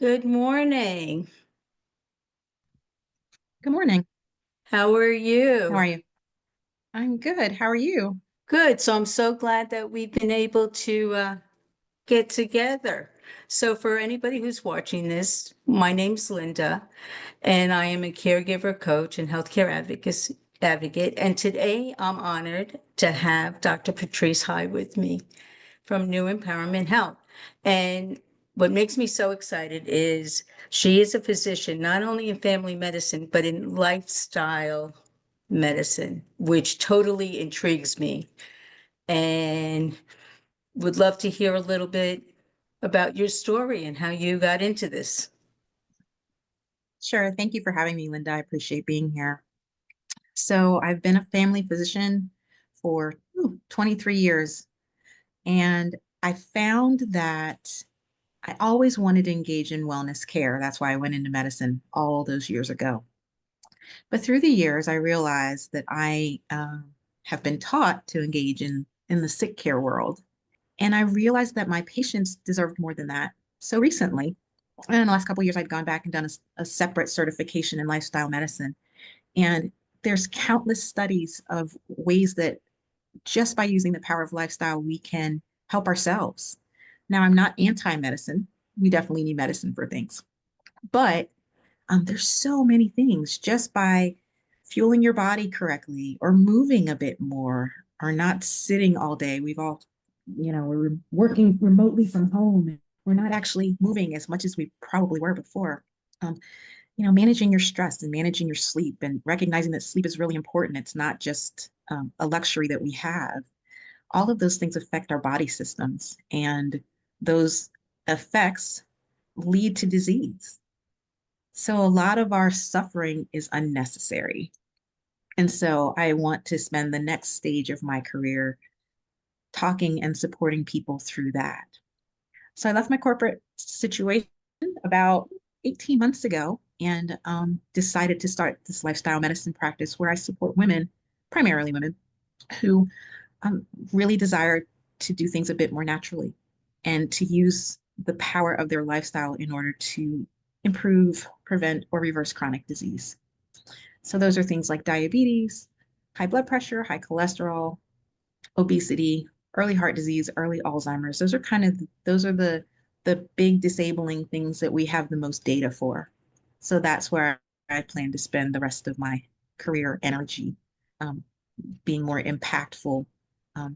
Good morning. Good morning. How are How you? are you? I'm good. How are you? Good. So I'm so glad that we've been able to get together. So for anybody who's watching this, my name's Linda, and I am a caregiver coach and healthcare advocate. And today I'm honored to have Dr. Patrice High with me from New Empowerment Health. And what makes me so excited is she is a physician, not only in family medicine, but in lifestyle medicine, which totally intrigues me. And would love to hear a little bit about your story and how you got into this. Sure. Thank you for having me, Linda. I appreciate being here. So, I've been a family physician for 23 years, and I found that I always wanted to engage in wellness care. That's why I went into medicine all those years ago. But through the years, I realized that I have been taught to engage in the sick care world. And I realized that my patients deserved more than that. So recently, in the last couple of years, I'd gone back and done a separate certification in lifestyle medicine. And there's countless studies of ways that just by using the power of lifestyle, we can help ourselves. Now, I'm not anti-medicine. We definitely need medicine for things. But there's so many things just by fueling your body correctly or moving a bit more or not sitting all day. We've all, we're working remotely from home. We're not actually moving as much as we probably were before. Um, Managing your stress and managing your sleep and recognizing that sleep is really important. It's not just a luxury that we have. All of those things affect our body systems, and those effects lead to disease. So a lot of our suffering is unnecessary. And so I want to spend the next stage of my career talking and supporting people through that. So I left my corporate situation about 18 months ago and decided to start this lifestyle medicine practice where I support women, primarily women, who really desire to do things a bit more naturally and to use the power of their lifestyle in order to improve, prevent, or reverse chronic disease. So those are things like diabetes, high blood pressure, high cholesterol, obesity, early heart disease, early Alzheimer's. Those are the big disabling things that we have the most data for. So that's where I plan to spend the rest of my career energy, um, being more impactful,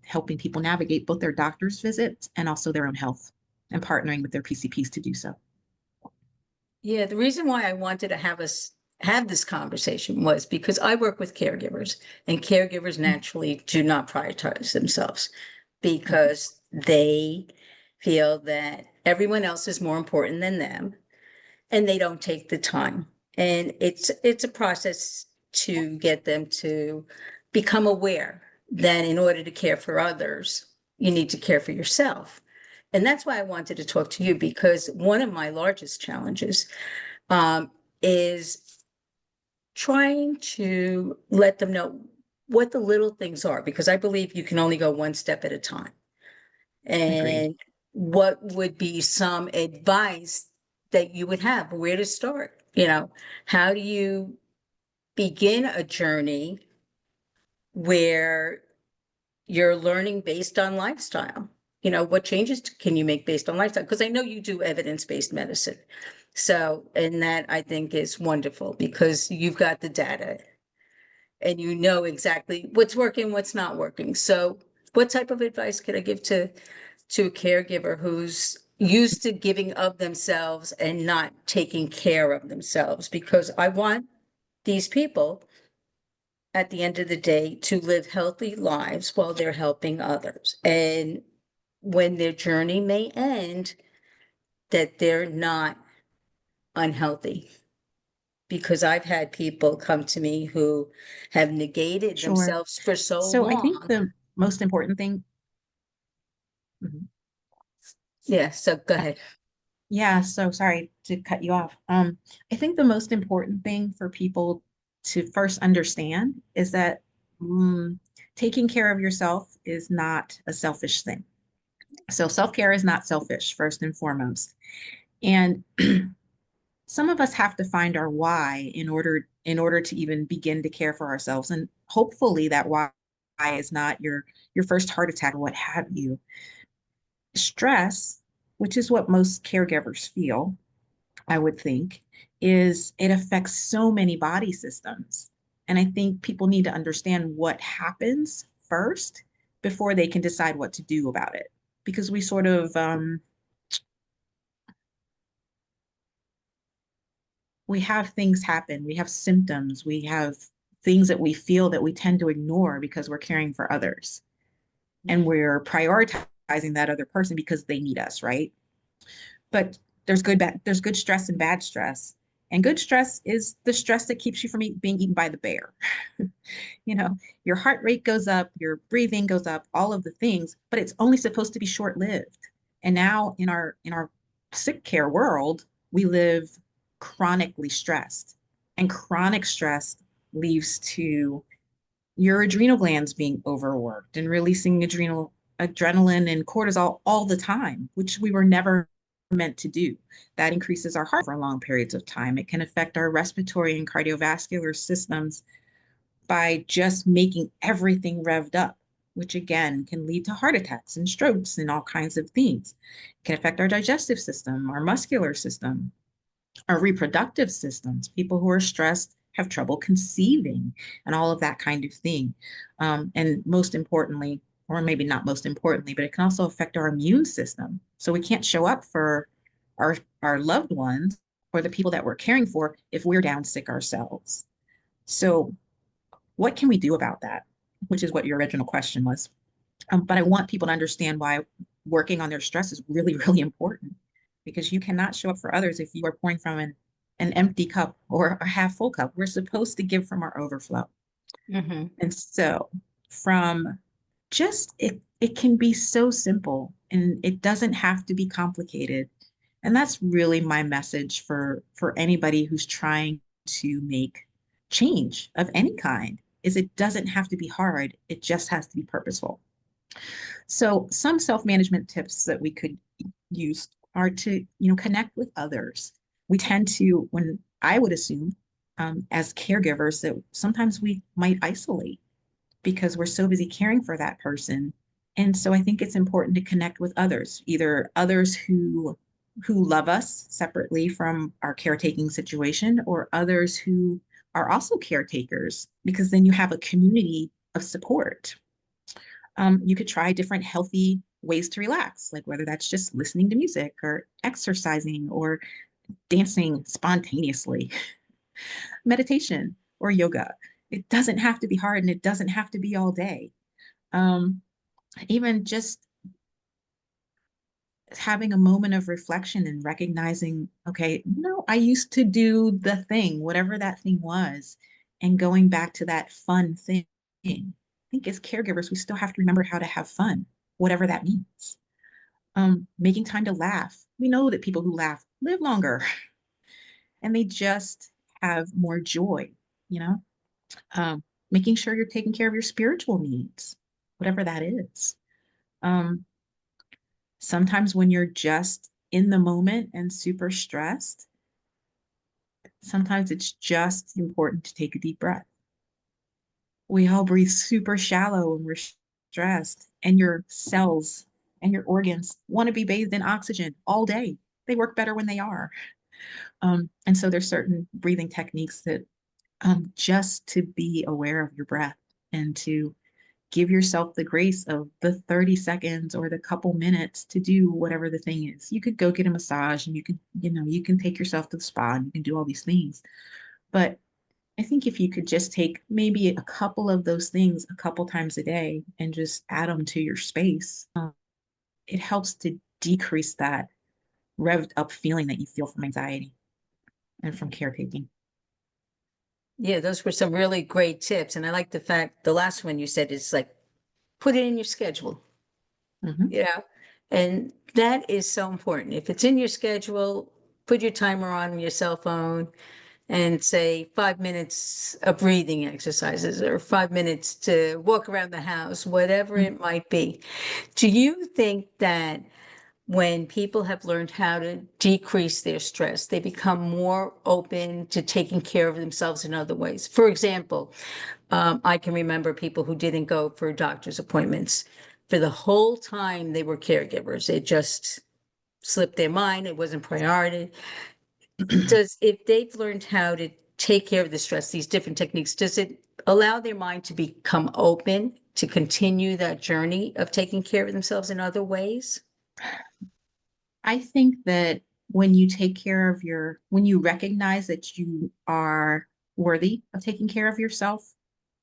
helping people navigate both their doctor's visits and also their own health, and partnering with their PCPs to do so. Yeah, the reason why I wanted to have us have this conversation was because I work with caregivers, and caregivers naturally do not prioritize themselves because they feel that everyone else is more important than them, and they don't take the time. And it's a process to get them to become aware that in order to care for others, you need to care for yourself. And that's why I wanted to talk to you, because one of my largest challenges um, is trying to let them know what the little things are, because I believe you can only go one step at a time. Agreed. And what would be some advice that you would have, where to start? How do you begin a journey where you're learning based on lifestyle? What changes can you make based on lifestyle? Because I know you do evidence-based medicine. So, and that I think is wonderful because you've got the data and you know exactly what's working, what's not working. So, what type of advice could I give to a caregiver who's used to giving of themselves and not taking care of themselves? Because I want these people at the end of the day to live healthy lives while they're helping others. And when their journey may end, that they're not unhealthy. Because I've had people come to me who have negated Sure. themselves for so So I think long. the most important thing, Mhm. Yeah, so go Uh, ahead. yeah, so sorry to cut you off. I think the most important thing for people to first understand is that mm, taking care of yourself is not a selfish thing. So self-care is not selfish, first and foremost. And some of us have to find our why in order to even begin to care for ourselves. And hopefully that why is not your first heart attack or what have you. Stress, which is what most caregivers feel, I would think, is it affects so many body systems. And I think people need to understand what happens first before they can decide what to do about it. Because we sort of we have things happen, we have symptoms, we have things that we feel that we tend to ignore because we're caring for others. And we're prioritizing that other person because they need us, right? But there's good stress and bad stress. And good stress is the stress that keeps you from being eaten by the bear. You know, your heart rate goes up, your breathing goes up, all of the things, but it's only supposed to be short-lived. And now in our sick care world, we live chronically stressed. And chronic stress leads to your adrenal glands being overworked and releasing adrenaline and cortisol all the time, which we were never meant to do. That increases our heart for long periods of time. It can affect our respiratory and cardiovascular systems by just making everything revved up, which again can lead to heart attacks and strokes and all kinds of things. It can affect our digestive system, our muscular system, our reproductive systems. People who are stressed have trouble conceiving and all of that kind of thing. And most importantly, or maybe not most importantly, but it can also affect our immune system. So we can't show up for our loved ones or the people that we're caring for if we're down sick ourselves. So what can we do about that? Which is what your original question was. But I want people to understand why working on their stress is really, really important, because you cannot show up for others if you are pouring from an empty cup or a half full cup. We're supposed to give from our overflow. Mm-hmm. And so from just it can be so simple and it doesn't have to be complicated. And that's really my message for anybody who's trying to make change of any kind, is it doesn't have to be hard. It just has to be purposeful. So some self-management tips that we could use are to, connect with others. We tend to, when I would assume, as caregivers, that sometimes we might isolate because we're so busy caring for that person. And so I think it's important to connect with others, either others who love us separately from our caretaking situation, or others who are also caretakers, because then you have a community of support. You could try different healthy ways to relax, like whether that's just listening to music or exercising or dancing spontaneously, meditation or yoga. It doesn't have to be hard and it doesn't have to be all day. Um, Even just having a moment of reflection and recognizing, okay, no, I used to do the thing, whatever that thing was, and going back to that fun thing. I think as caregivers, we still have to remember how to have fun, whatever that means. Making time to laugh. We know that people who laugh live longer and they just have more joy, you know? Making sure you're taking care of your spiritual needs, whatever that is. Um, Sometimes when you're just in the moment and super stressed, sometimes it's just important to take a deep breath. We all breathe super shallow when we're stressed, and your cells and your organs want to be bathed in oxygen all day. They work better when they are. And so there's certain breathing techniques that just to be aware of your breath and to give yourself the grace of the 30 seconds or the couple minutes to do whatever the thing is. You could go get a massage and you can take yourself to the spa and you can do all these things. But I think if you could just take maybe a couple of those things a couple times a day and just add them to your space, it helps to decrease that revved up feeling that you feel from anxiety and from caretaking. Yeah, those were some really great tips. And I like the fact the last one you said is like, put it in your schedule, Mhm. and that is so important. If it's in your schedule, put your timer on your cell phone and say 5 minutes of breathing exercises or 5 minutes to walk around the house, whatever Mhm. it might be. Do you think that when people have learned how to decrease their stress, they become more open to taking care of themselves in other ways. For example, I can remember people who didn't go for doctor's appointments for the whole time they were caregivers. It just slipped their mind. It wasn't priority. If they've learned how to take care of the stress, these different techniques, does it allow their mind to become open to continue that journey of taking care of themselves in other ways? I think that when you take care of when you recognize that you are worthy of taking care of yourself,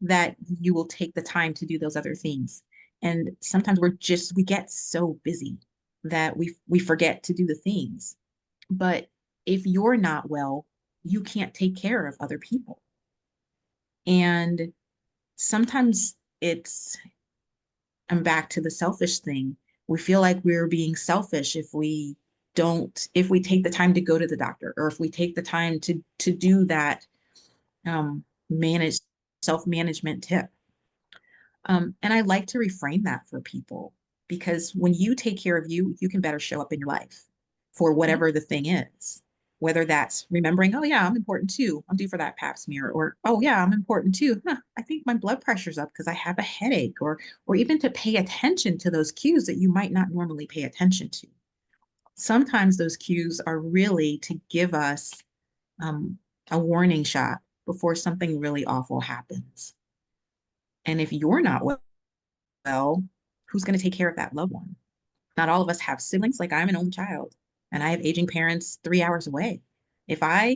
that you will take the time to do those other things. And sometimes we get so busy that we forget to do the things. But if you're not well, you can't take care of other people. And sometimes I'm back to the selfish thing. We feel like we're being selfish if we take the time to go to the doctor, or if we take the time to do that manage self-management tip. And I like to reframe that for people, because when you take care of you, you can better show up in your life for whatever the thing is. Whether that's remembering, oh yeah, I'm important too. I'm due for that pap smear, or oh yeah, I'm important too. Huh, I think my blood pressure's up because I have a headache, or even to pay attention to those cues that you might not normally pay attention to. Sometimes those cues are really to give us um, a warning shot before something really awful happens. And if you're not well, who's going to take care of that loved one? Not all of us have siblings. Like, I'm an only child and I have aging parents 3 hours away. If I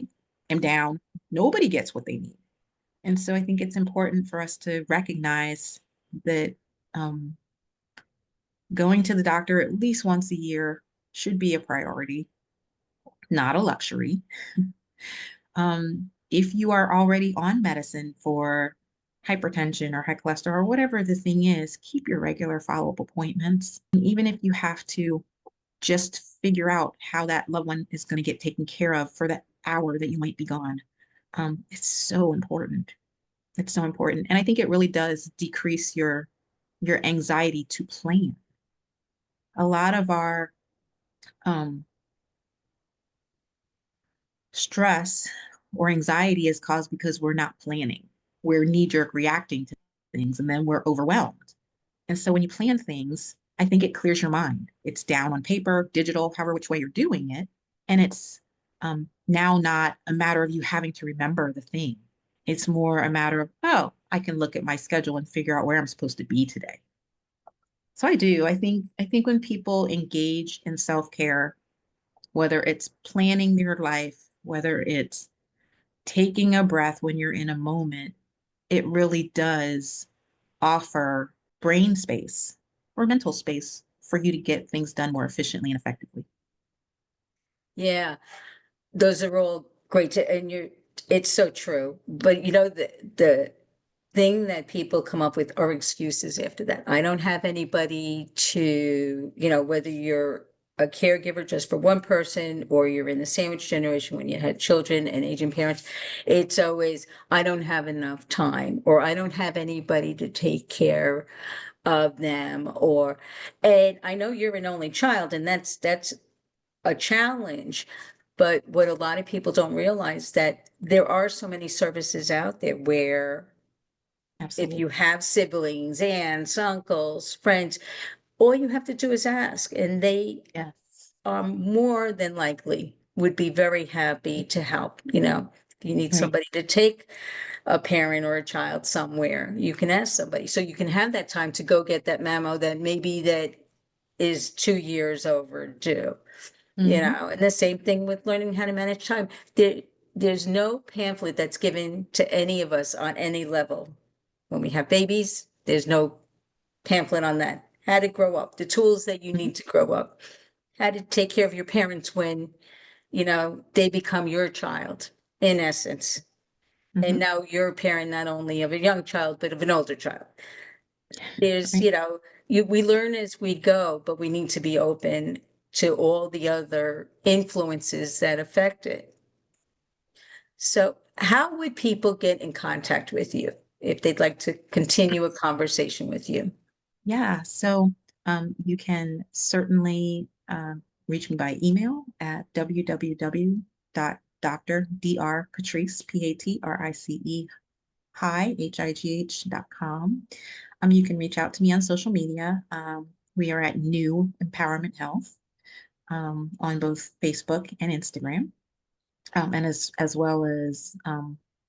am down, nobody gets what they need. And so I think it's important for us to recognize that um, going to the doctor at least once a year should be a priority, not a luxury. If you are already on medicine for hypertension or high cholesterol or whatever the thing is, keep your regular follow-up appointments. And even if you have to just figure out how that loved one is going to get taken care of for that hour that you might be gone, it's so important. It's so important. And I think it really does decrease your anxiety to plan. A lot of our stress or anxiety is caused because we're not planning. We're knee-jerk reacting to things, and then we're overwhelmed. And so when you plan things, I think it clears your mind. It's down on paper, digital, however which way you're doing it. And it's now not a matter of you having to remember the thing. It's more a matter of, oh, I can look at my schedule and figure out where I'm supposed to be today. So I do. I think when people engage in self-care, whether it's planning their life, whether it's taking a breath when you're in a moment, it really does offer brain space or mental space for you to get things done more efficiently and effectively. Yeah, those are all great and it's so true. But the thing that people come up with are excuses after that. I don't have anybody to, whether you're a caregiver just for one person or you're in the sandwich generation when you had children and aging parents, it's always, I don't have enough time, or I don't have anybody to take care of them, and I know you're an only child, and that's a challenge. But what a lot of people don't realize, that there are so many services out there where if Absolutely. you have siblings, aunts, uncles, friends, all you have to do is ask, and they Yes. more than likely would be very happy to help. If you need Right. somebody to take a parent or a child somewhere, you can ask somebody. So you can have that time to go get that memo that maybe that is 2 years overdue. Hmm. And the same thing with learning how to manage time. There's no pamphlet that's given to any of us on any level. When we have babies, there's no pamphlet on that. How to grow up, the tools that you Hmm. need to grow up, how to take care of your parents when, they become your child, in essence. And Hmm. now you're a parent not only of a young child, but of an older child. There's, Right. we learn as we go, but we need to be open to all the other influences that affect it. So, how would people get in contact with you if they'd like to continue a conversation with you? Yeah. So you can certainly reach me by email at www.drpatrice, Patrice, High, High.com. You can reach out to me on social media. We are at New Empowerment Health on both Facebook and Instagram. And as well as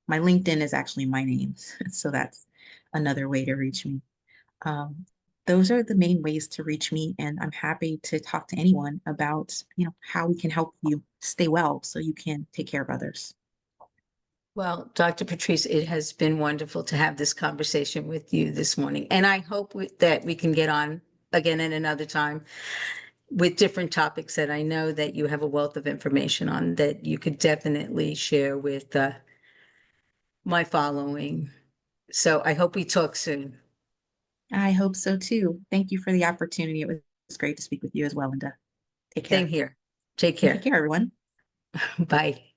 my LinkedIn is actually my name. So that's another way to reach me. Those are the main ways to reach me, and I'm happy to talk to anyone about, how we can help you stay well so you can take care of others. Well, Dr. Patrice, it has been wonderful to have this conversation with you this morning. And I hope that we can get on again in another time with different topics that I know that you have a wealth of information on that you could definitely share with my following. So I hope we talk soon. I hope so too. Thank you for the opportunity. It was great to speak with you as well, Linda. Take Same care. here. Take And take care. care, everyone. Bye.